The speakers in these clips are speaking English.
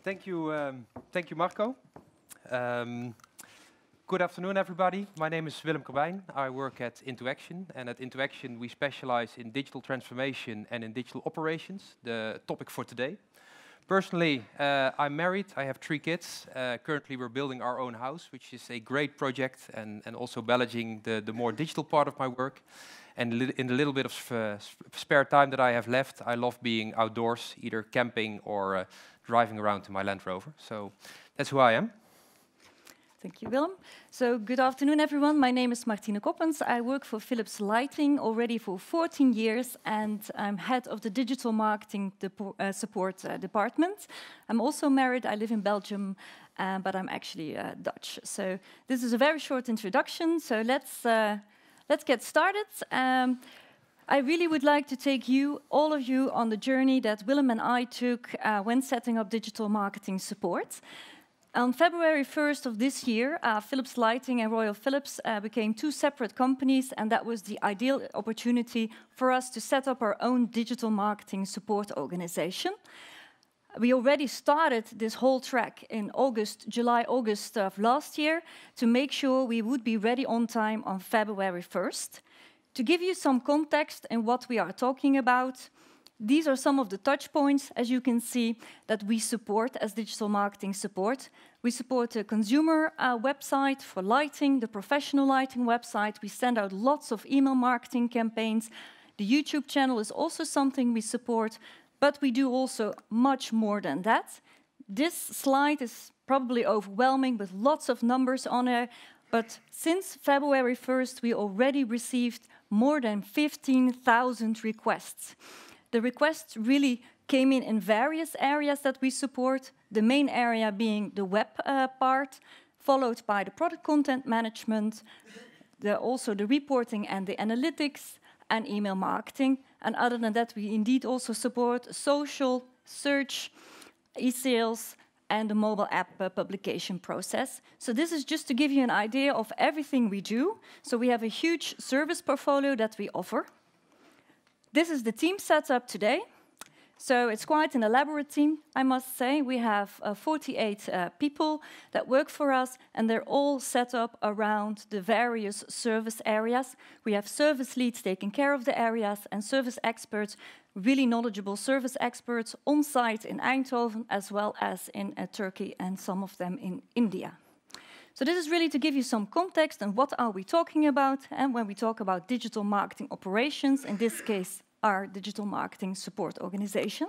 Thank you, Marco. Good afternoon, everybody. My name is Willem Corbijn. I work at Interaction, and at Interaction we specialize in digital transformation and in digital operations, the topic for today. Personally, I'm married, I have 3 kids. Currently we're building our own house, which is a great project, and also balancing the more digital part of my work. And in the little bit of spare time that I have left, I love being outdoors, either camping or driving around in my Land Rover. So that's who I am. Thank you, Willem. So good afternoon, everyone. My name is Martine Koppens. I work for Philips Lighting already for 14 years, and I'm head of the digital marketing support department. I'm also married. I live in Belgium, but I'm actually Dutch. So this is a very short introduction. So let's get started. I really would like to take all of you, on the journey that Willem and I took when setting up digital marketing support. On February 1st of this year, Philips Lighting and Royal Philips became 2 separate companies, and that was the ideal opportunity for us to set up our own digital marketing support organization. We already started this whole track in July, August of last year to make sure we would be ready on time on February 1st. To give you some context in what we are talking about, these are some of the touch points, as you can see, that we support as digital marketing support. We support a consumer website for lighting, the professional lighting website. We send out lots of email marketing campaigns. The YouTube channel is also something we support, but we do also much more than that. This slide is probably overwhelming with lots of numbers on it, but since February 1st, we already received more than 15,000 requests. The requests really came in various areas that we support, the main area being the web part, followed by the product content management, also the reporting and the analytics, and email marketing. And other than that, we indeed also support social, search, e-sales, and the mobile app publication process. So this is just to give you an idea of everything we do. So we have a huge service portfolio that we offer. This is the team setup today. So it's quite an elaborate team, I must say. We have 48 people that work for us, and they're all set up around the various service areas. We have service leads taking care of the areas, and service experts, really knowledgeable service experts on site in Eindhoven, as well as in Turkey, and some of them in India. So this is really to give you some context and what are we talking about, and when we talk about digital marketing operations, in this case, our digital marketing support organization.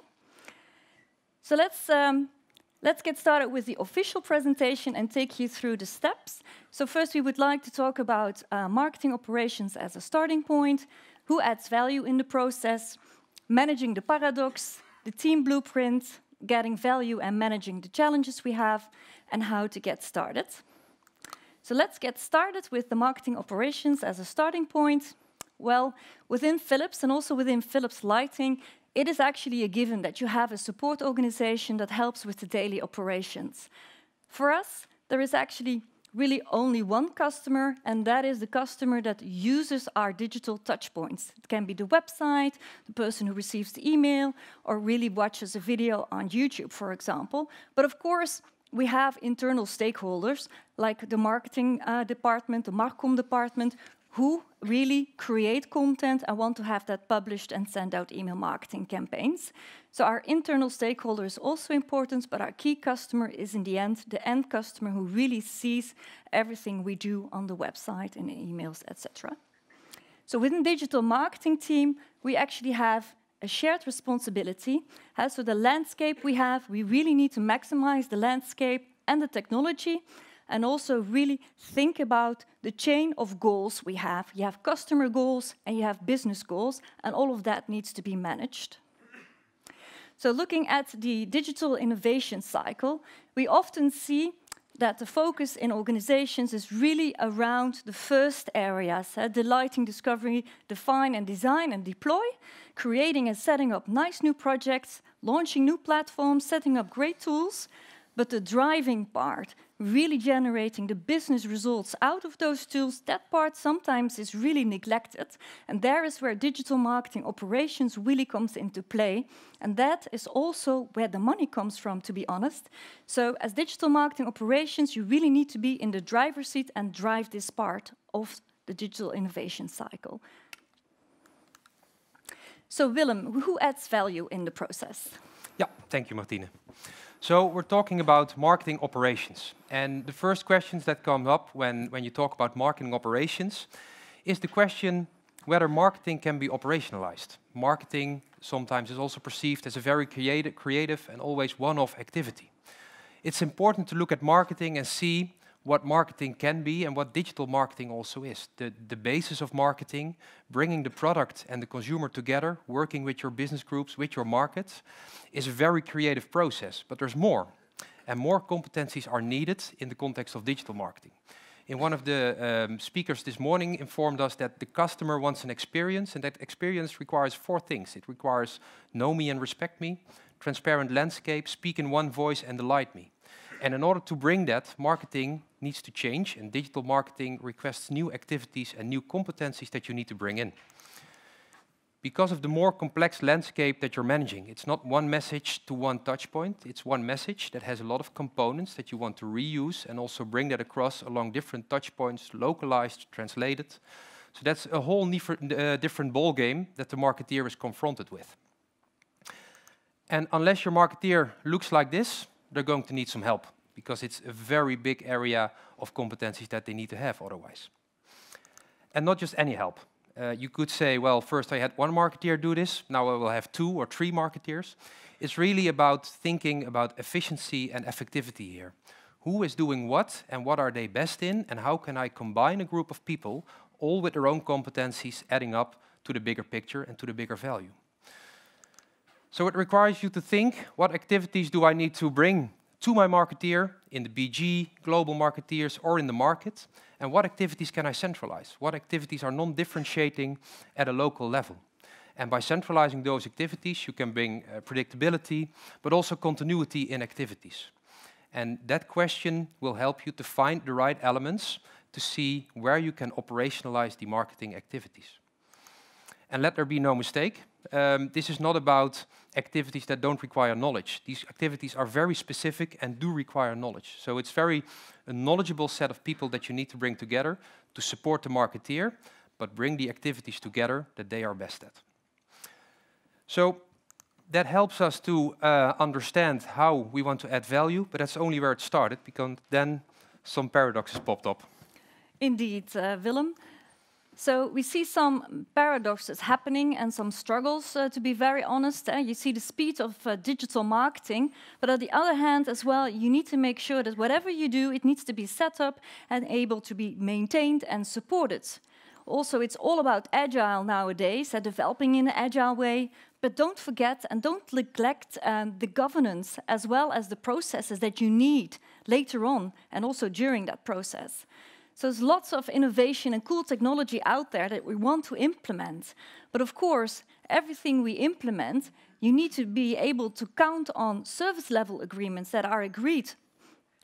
So let's get started with the official presentation and take you through the steps. So first we would like to talk about marketing operations as a starting point, who adds value in the process, managing the paradox, the team blueprint, getting value and managing the challenges we have, and how to get started. So let's get started with the marketing operations as a starting point. Well, within Philips and also within Philips Lighting, it is actually a given that you have a support organization that helps with the daily operations. For us, there is actually really only one customer, and that is the customer that uses our digital touchpoints. It can be the website, the person who receives the email, or really watches a video on YouTube, for example. But of course, we have internal stakeholders like the marketing department, the Marcom department, who really create content and want to have that published and send out email marketing campaigns. So our internal stakeholder is also important, but our key customer is in the end customer who really sees everything we do on the website and emails, etc. So within digital marketing team, we actually have a shared responsibility. So the landscape we really need to maximize the landscape and the technology, and also really think about the chain of goals we have. You have customer goals and you have business goals, and all of that needs to be managed. So looking at the digital innovation cycle, we often see that the focus in organizations is really around the first areas, the lighting discovery, define and design and deploy, creating and setting up nice new projects, launching new platforms, setting up great tools. But the driving part, really generating the business results out of those tools, that part sometimes is really neglected. And there is where digital marketing operations really comes into play. And that is also where the money comes from, to be honest. So as digital marketing operations, you really need to be in the driver's seat and drive this part of the digital innovation cycle. So Willem, who adds value in the process? Yeah, thank you, Martine. So we're talking about marketing operations. And the first questions that come up when you talk about marketing operations is the question whether marketing can be operationalized. Marketing sometimes is also perceived as a very creative and always one-off activity. It's important to look at marketing and see what marketing can be and what digital marketing also is. The basis of marketing, bringing the product and the consumer together, working with your business groups, with your markets, is a very creative process, but there's more. And more competencies are needed in the context of digital marketing. In one of the speakers this morning informed us that the customer wants an experience, and that experience requires 4 things. It requires know me and respect me, transparent landscape, speak in one voice and delight me. And in order to bring that, marketing needs to change, and digital marketing requests new activities and new competencies that you need to bring in. Because of the more complex landscape that you're managing, it's not one message to one touch point, it's one message that has a lot of components that you want to reuse and also bring that across along different touch points, localized, translated. So that's a whole different ball game that the marketeer is confronted with. And unless your marketeer looks like this, they're going to need some help, because it's a very big area of competencies that they need to have otherwise. And not just any help. You could say, well, first I had one marketeer do this, now I will have 2 or 3 marketeers. It's really about thinking about efficiency and effectivity here. Who is doing what and what are they best in, and how can I combine a group of people, all with their own competencies, adding up to the bigger picture and to the bigger value. So it requires you to think, what activities do I need to bring to my marketeer in the BG, global marketeers, or in the market? And what activities can I centralize? What activities are non-differentiating at a local level? And by centralizing those activities, you can bring predictability, but also continuity in activities. And that question will help you to find the right elements to see where you can operationalize the marketing activities. And let there be no mistake, this is not about activities that don't require knowledge. These activities are very specific and do require knowledge. So it's very a knowledgeable set of people that you need to bring together to support the marketeer, but bring the activities together that they are best at. So that helps us to understand how we want to add value, but that's only where it started, because then some paradoxes popped up. Indeed, Willem. So we see some paradoxes happening and some struggles, to be very honest. You see the speed of digital marketing, but on the other hand as well, you need to make sure that whatever you do, it needs to be set up and able to be maintained and supported. Also, it's all about agile nowadays, developing in an agile way, but don't forget and don't neglect the governance as well as the processes that you need later on and also during that process. So there's lots of innovation and cool technology out there that we want to implement. But of course, everything we implement, you need to be able to count on service level agreements that are agreed.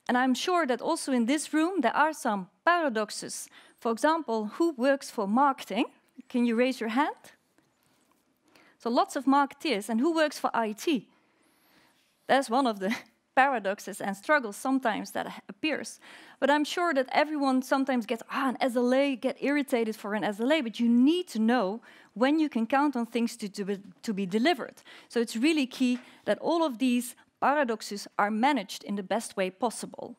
And I'm sure that also in this room, there are some paradoxes. For example, who works for marketing? Can you raise your hand? So lots of marketeers. And who works for IT? That's one of the paradoxes and struggles sometimes that appears. But I'm sure that everyone sometimes gets an SLA, get irritated for an SLA, but you need to know when you can count on things to be delivered. So it's really key that all of these paradoxes are managed in the best way possible.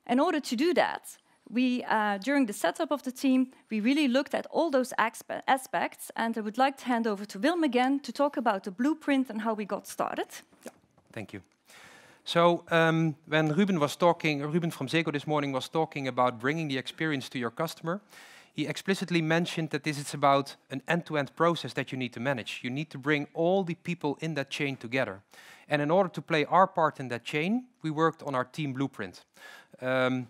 In order to do that, we, during the setup of the team, we really looked at all those aspects, and I would like to hand over to Willem again to talk about the blueprint and how we got started. Yeah. Thank you. So when Ruben from Zego this morning was talking about bringing the experience to your customer, he explicitly mentioned that this is about an end-to-end process that you need to manage. You need to bring all the people in that chain together. And in order to play our part in that chain, we worked on our team blueprint.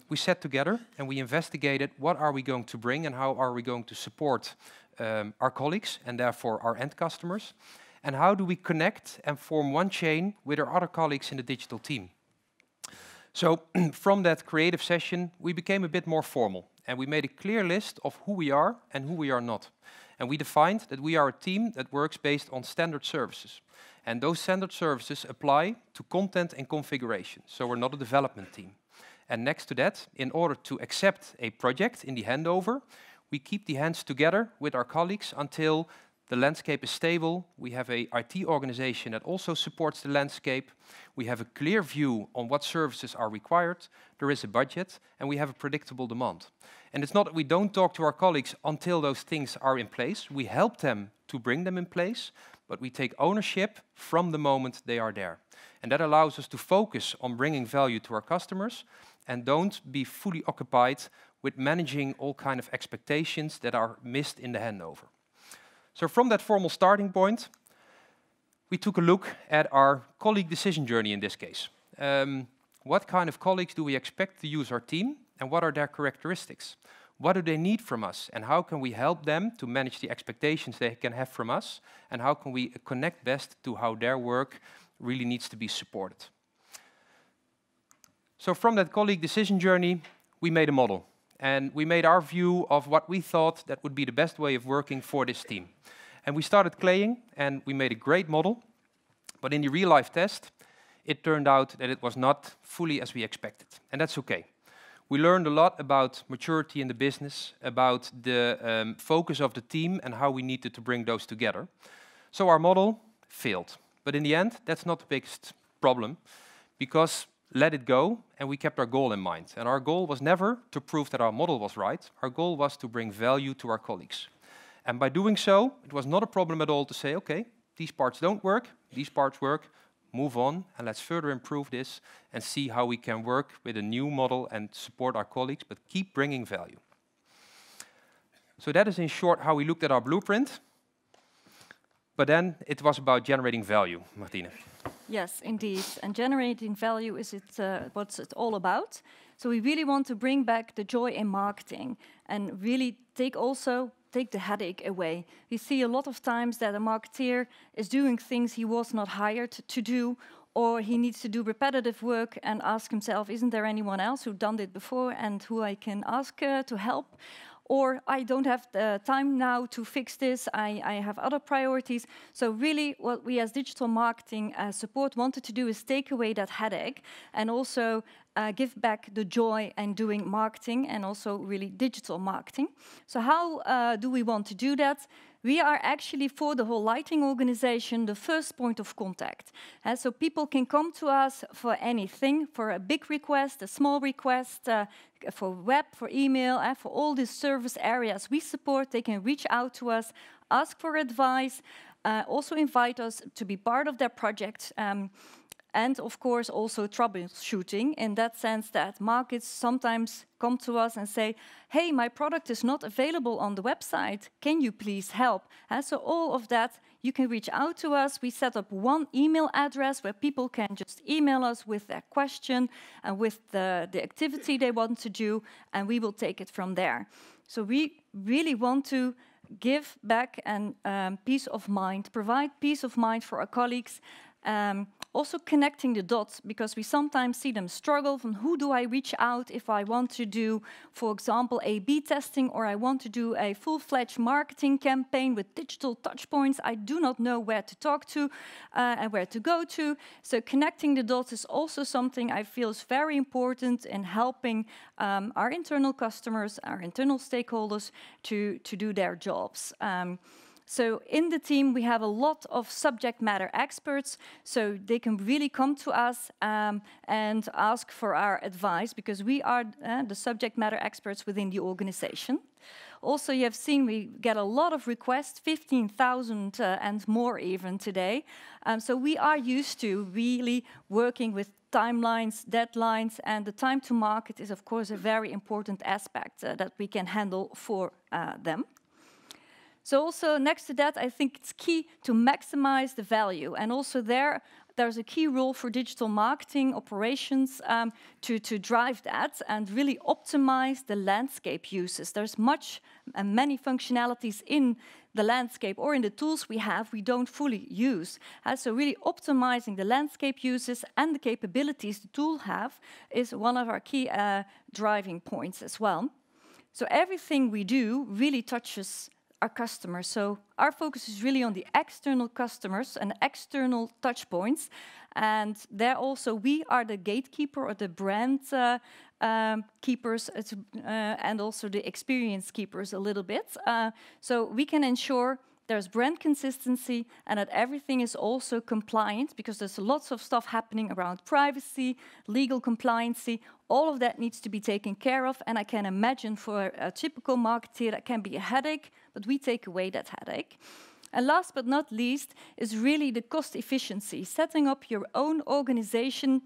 We sat together and we investigated what are we going to bring and how are we going to support our colleagues and therefore our end customers. And how do we connect and form one chain with our other colleagues in the digital team? So from that creative session, we became a bit more formal, and we made a clear list of who we are and who we are not. And we defined that we are a team that works based on standard services. And those standard services apply to content and configuration. So we're not a development team. And next to that, in order to accept a project in the handover, we keep the hands together with our colleagues until the landscape is stable. We have a IT organization that also supports the landscape. We have a clear view on what services are required. There is a budget, and we have a predictable demand. And it's not that we don't talk to our colleagues until those things are in place. We help them to bring them in place, but we take ownership from the moment they are there. And that allows us to focus on bringing value to our customers and don't be fully occupied with managing all kind of expectations that are missed in the handover. So from that formal starting point, we took a look at our colleague decision journey in this case. What kind of colleagues do we expect to use our team, and what are their characteristics? What do they need from us, and how can we help them to manage the expectations they can have from us, and how can we connect best to how their work really needs to be supported? So from that colleague decision journey, we made a model. And we made our view of what we thought that would be the best way of working for this team. And we started playing, and we made a great model. But in the real-life test, it turned out that it was not fully as we expected. And that's okay. We learned a lot about maturity in the business, about the focus of the team, and how we needed to bring those together. So our model failed. But in the end, that's not the biggest problem, because let it go, and we kept our goal in mind. And our goal was never to prove that our model was right. Our goal was to bring value to our colleagues. And by doing so, it was not a problem at all to say, okay, these parts don't work, these parts work, move on, and let's further improve this and see how we can work with a new model and support our colleagues, but keep bringing value. So that is in short how we looked at our blueprint. But then it was about generating value, Martine. Yes, indeed. And generating value is what's it all about. So we really want to bring back the joy in marketing and really take the headache away. We see a lot of times that a marketeer is doing things he was not hired to do, or he needs to do repetitive work and ask himself, isn't there anyone else who's done it before and who I can ask to help? Or I don't have the time now to fix this, I have other priorities. So really what we as digital marketing support wanted to do is take away that headache and also give back the joy in doing marketing and also really digital marketing. So how do we want to do that? We are actually, for the whole lighting organization, the first point of contact. So people can come to us for anything, for a big request, a small request, for web, for email, for all these service areas we support. They can reach out to us, ask for advice, also invite us to be part of their project. And of course also troubleshooting, in that sense that markets sometimes come to us and say, hey, my product is not available on the website, can you please help? And so all of that, you can reach out to us. We set up one email address where people can just email us with their question and with the activity they want to do, and we will take it from there. So we really want to give back and peace of mind, provide peace of mind for our colleagues. Also connecting the dots, because we sometimes see them struggle from who do I reach out if I want to do, for example, A/B testing, or I want to do a full-fledged marketing campaign with digital touchpoints. I do not know where to talk to and where to go to. So connecting the dots is also something I feel is very important in helping our internal customers, our internal stakeholders to do their jobs. So in the team, we have a lot of subject matter experts, so they can really come to us and ask for our advice, because we are the subject matter experts within the organization. Also, you have seen we get a lot of requests, 15,000 and more even today. So we are used to really working with timelines, deadlines, and the time to market is, of course, a very important aspect that we can handle for them. So also next to that, I think it's key to maximize the value. And also there, there's a key role for digital marketing operations to drive that and really optimize the landscape uses. There's many functionalities in the landscape or in the tools we have we don't fully use. So really optimizing the landscape uses and the capabilities the tool have is one of our key driving points as well. So everything we do really touches our customers. So our focus is really on the external customers and external touch points. And there also we are the gatekeeper or the brand keepers and also the experience keepers a little bit. So we can ensure there's brand consistency and that everything is also compliant, because there's lots of stuff happening around privacy, legal compliancy. All of that needs to be taken care of, and I can imagine for a typical marketer that can be a headache, but we take away that headache. And last but not least is really the cost efficiency. Setting up your own organization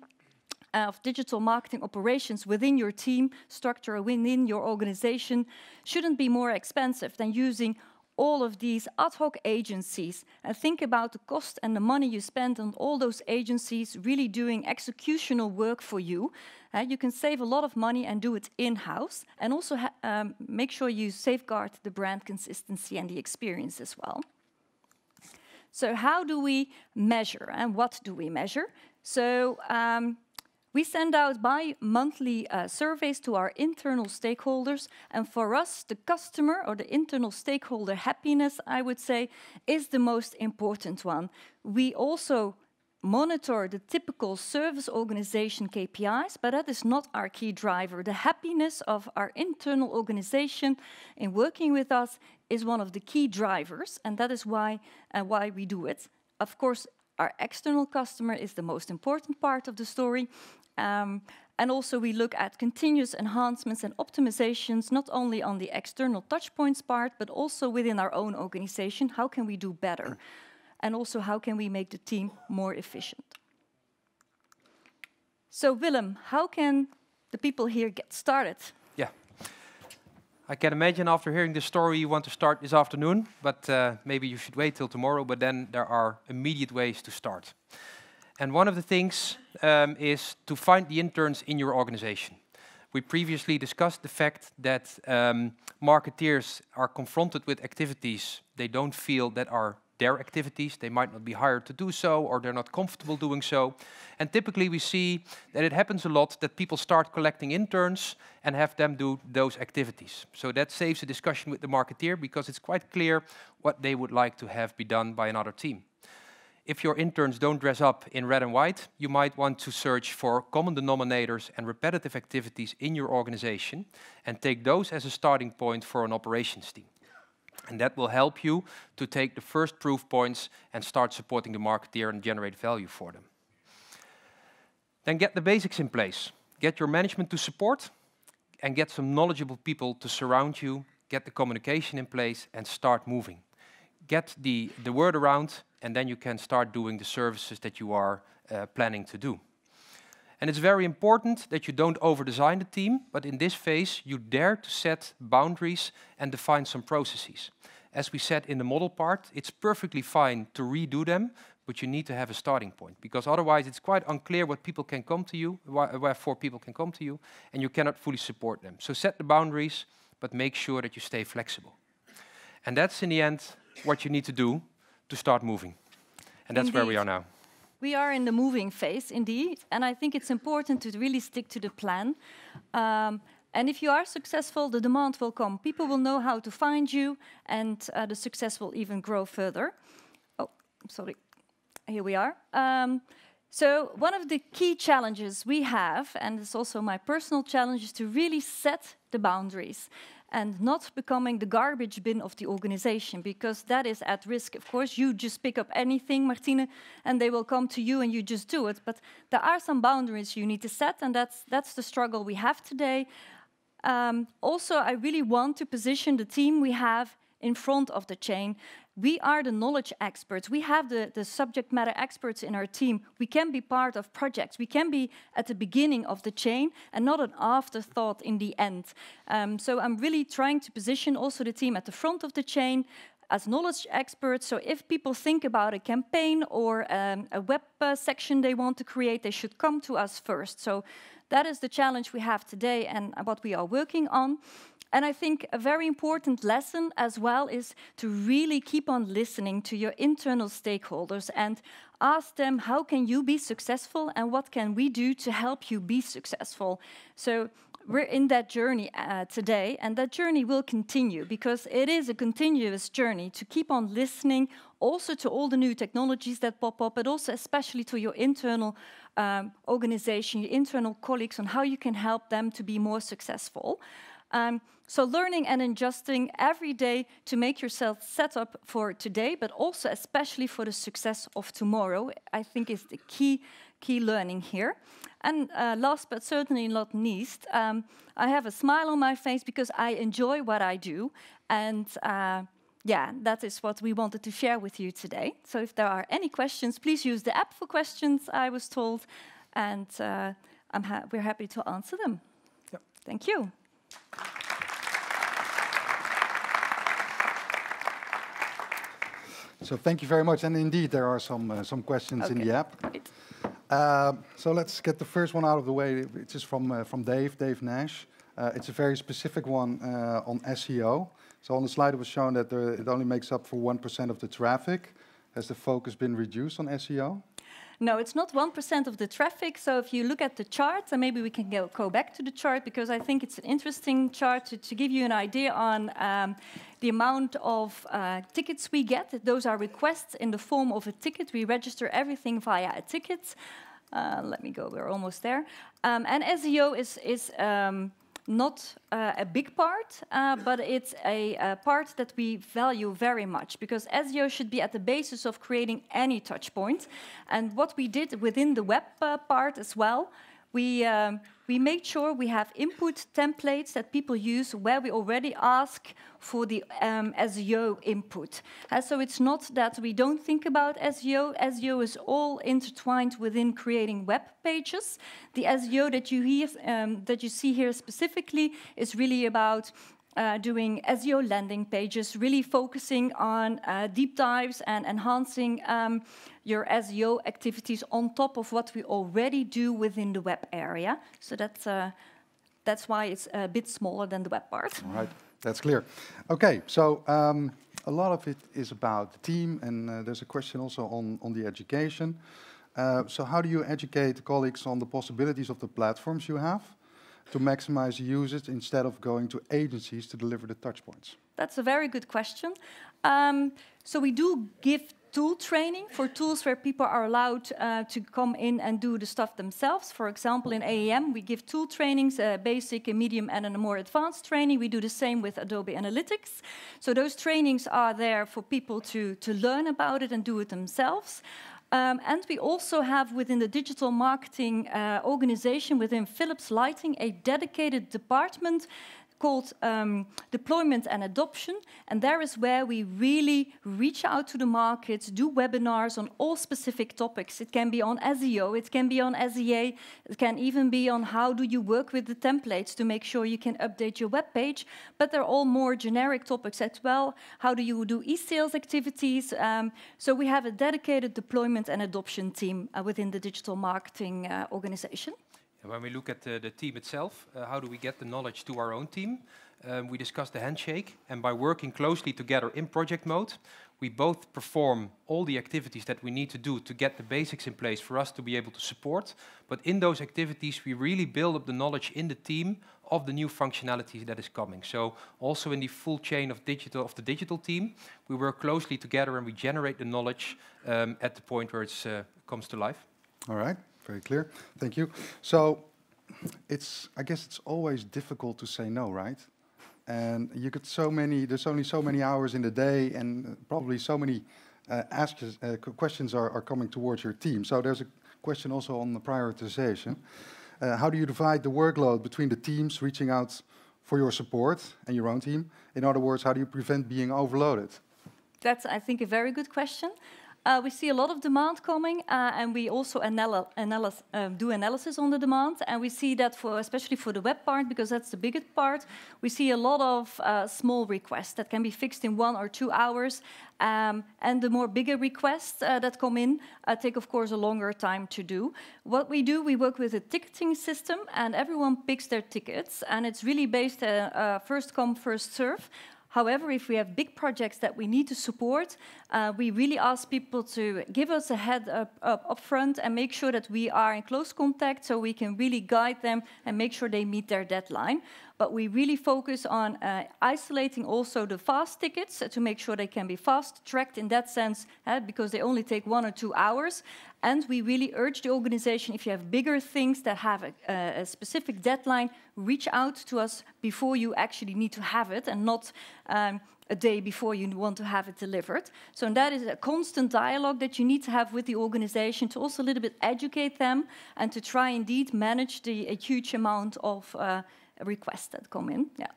of digital marketing operations within your team structure, within your organization, shouldn't be more expensive than using all of these ad hoc agencies. And think about the cost and the money you spend on all those agencies really doing executional work for you. You can save a lot of money and do it in-house, and also make sure you safeguard the brand consistency and the experience as well. So how do we measure, and what do we measure? So we send out bi-monthly surveys to our internal stakeholders, and for us, the customer or the internal stakeholder happiness, I would say, is the most important one. We also monitor the typical service organization KPIs, but that is not our key driver. The happiness of our internal organization in working with us is one of the key drivers, and that is why we do it. Of course, our external customer is the most important part of the story. And also we look at continuous enhancements and optimizations, not only on the external touchpoints part, but also within our own organization. How can we do better? And also how can we make the team more efficient? So Willem, how can the people here get started? Yeah. I can imagine after hearing this story you want to start this afternoon, but maybe you should wait till tomorrow, but then there are immediate ways to start. And one of the things is to find the interns in your organization. We previously discussed the fact that marketeers are confronted with activities they don't feel that are their activities. They might not be hired to do so, or they're not comfortable doing so. And typically we see that it happens a lot that people start collecting interns and have them do those activities. So that saves a discussion with the marketeer, because it's quite clear what they would like to have be done by another team. If your interns don't dress up in red and white, you might want to search for common denominators and repetitive activities in your organization and take those as a starting point for an operations team. And that will help you to take the first proof points and start supporting the marketeer and generate value for them. Then get the basics in place. Get your management to support and get some knowledgeable people to surround you. Get the communication in place and start moving. Get the word around, and then you can start doing the services that you are planning to do. And it's very important that you don't over-design the team, but in this phase you dare to set boundaries and define some processes. As we said in the model part, it's perfectly fine to redo them, but you need to have a starting point, because otherwise it's quite unclear what people can come to you, wherefore people can come to you, and you cannot fully support them. So set the boundaries, but make sure that you stay flexible. And that's in the end what you need to do to start moving. And that's where we are now. We are in the moving phase, indeed, and I think it's important to really stick to the plan. And if you are successful, the demand will come. People will know how to find you, and the success will even grow further. Oh, sorry. Here we are. So one of the key challenges we have, and it's also my personal challenge, is to really set the boundaries and not becoming the garbage bin of the organization, because that is at risk. Of course, you just pick up anything, Martine, and they will come to you and you just do it. But there are some boundaries you need to set, and that's the struggle we have today. Also, I really want to position the team we have in front of the chain. We are the knowledge experts. We have the subject matter experts in our team. We can be part of projects. We can be at the beginning of the chain and not an afterthought in the end. So I'm really trying to position also the team at the front of the chain, as knowledge experts. So if people think about a campaign or a web section they want to create, they should come to us first. So that is the challenge we have today and what we are working on. And I think a very important lesson as well is to really keep on listening to your internal stakeholders and ask them, how can you be successful and what can we do to help you be successful? So we're in that journey today, and that journey will continue because it is a continuous journey to keep on listening also to all the new technologies that pop up, but also especially to your internal organization, your internal colleagues, on how you can help them to be more successful. So learning and adjusting every day to make yourself set up for today, but also especially for the success of tomorrow, I think is the key learning here. And last but certainly not least, I have a smile on my face because I enjoy what I do. And yeah, that is what we wanted to share with you today. So if there are any questions, please use the app for questions, I was told. And we're happy to answer them. Yep. Thank you. So thank you very much. And indeed, there are some questions in the app. Great. So let's get the first one out of the way. It is from Dave Nash. It's a very specific one on SEO. So on the slide it was shown that it only makes up for 1% of the traffic. Has the focus been reduced on SEO? No, it's not 1% of the traffic. So if you look at the chart, and maybe we can go back to the chart, because I think it's an interesting chart to give you an idea on the amount of tickets we get. Those are requests in the form of a ticket. We register everything via a ticket. Let me go, we're almost there. And SEO is not a big part, but it's a part that we value very much, because SEO should be at the basis of creating any touch point. And what we did within the web part as well, we made sure we have input templates that people use where we already ask for the SEO input. So it's not that we don't think about SEO. SEO is all intertwined within creating web pages. The SEO that you see here specifically is really about doing SEO landing pages, really focusing on deep dives and enhancing your SEO activities on top of what we already do within the web area. So that's why it's a bit smaller than the web part. All right, that's clear. Okay, so a lot of it is about the team, and there's a question also on the education. So how do you educate colleagues on the possibilities of the platforms you have to maximize usage instead of going to agencies to deliver the touch points? That's a very good question. So we do give tool training for tools where people are allowed to come in and do the stuff themselves. For example, in AEM, we give tool trainings, a basic, a medium, and a more advanced training. We do the same with Adobe Analytics. So those trainings are there for people to learn about it and do it themselves. And we also have within the digital marketing organization within Philips Lighting a dedicated department called Deployment and Adoption. And there is where we really reach out to the markets, do webinars on all specific topics. It can be on SEO, it can be on SEA, it can even be on how do you work with the templates to make sure you can update your web page. But they're all more generic topics as well. How do you do e-sales activities? So we have a dedicated deployment and adoption team within the digital marketing organization. When we look at the team itself, how do we get the knowledge to our own team? We discussed the handshake, and by working closely together in project mode, we both perform all the activities that we need to do to get the basics in place for us to be able to support. But in those activities, we really build up the knowledge in the team of the new functionalities that is coming. So also in the full chain of the digital team, we work closely together and we generate the knowledge at the point where it comes to life. All right. Very clear. Thank you. So I guess it's always difficult to say no, right? And you get there's only so many hours in the day, and probably so many questions are coming towards your team. So there's a question also on the prioritization. How do you divide the workload between the teams reaching out for your support and your own team? In other words, how do you prevent being overloaded? That's, I think, a very good question. We see a lot of demand coming, and we also do analysis on the demand. And we see that, especially for the web part, because that's the biggest part, we see a lot of small requests that can be fixed in 1 or 2 hours. And the more bigger requests that come in take, of course, a longer time to do. What we do, we work with a ticketing system, and everyone picks their tickets. And it's really based first come, first serve. However, if we have big projects that we need to support, we really ask people to give us a head up front and make sure that we are in close contact so we can really guide them and make sure they meet their deadline. But we really focus on isolating also the fast tickets to make sure they can be fast-tracked in that sense, because they only take 1 or 2 hours. And we really urge the organization, if you have bigger things that have a specific deadline, reach out to us before you actually need to have it and not a day before you want to have it delivered. So that is a constant dialogue that you need to have with the organization to also a little bit educate them and to try indeed manage a huge amount of requests that come in. Yeah.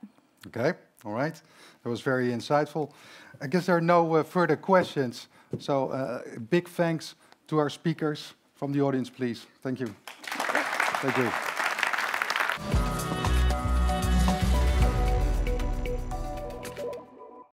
Okay, all right. That was very insightful. I guess there are no further questions. So big thanks to our speakers from the audience, please. Thank you. Thank you.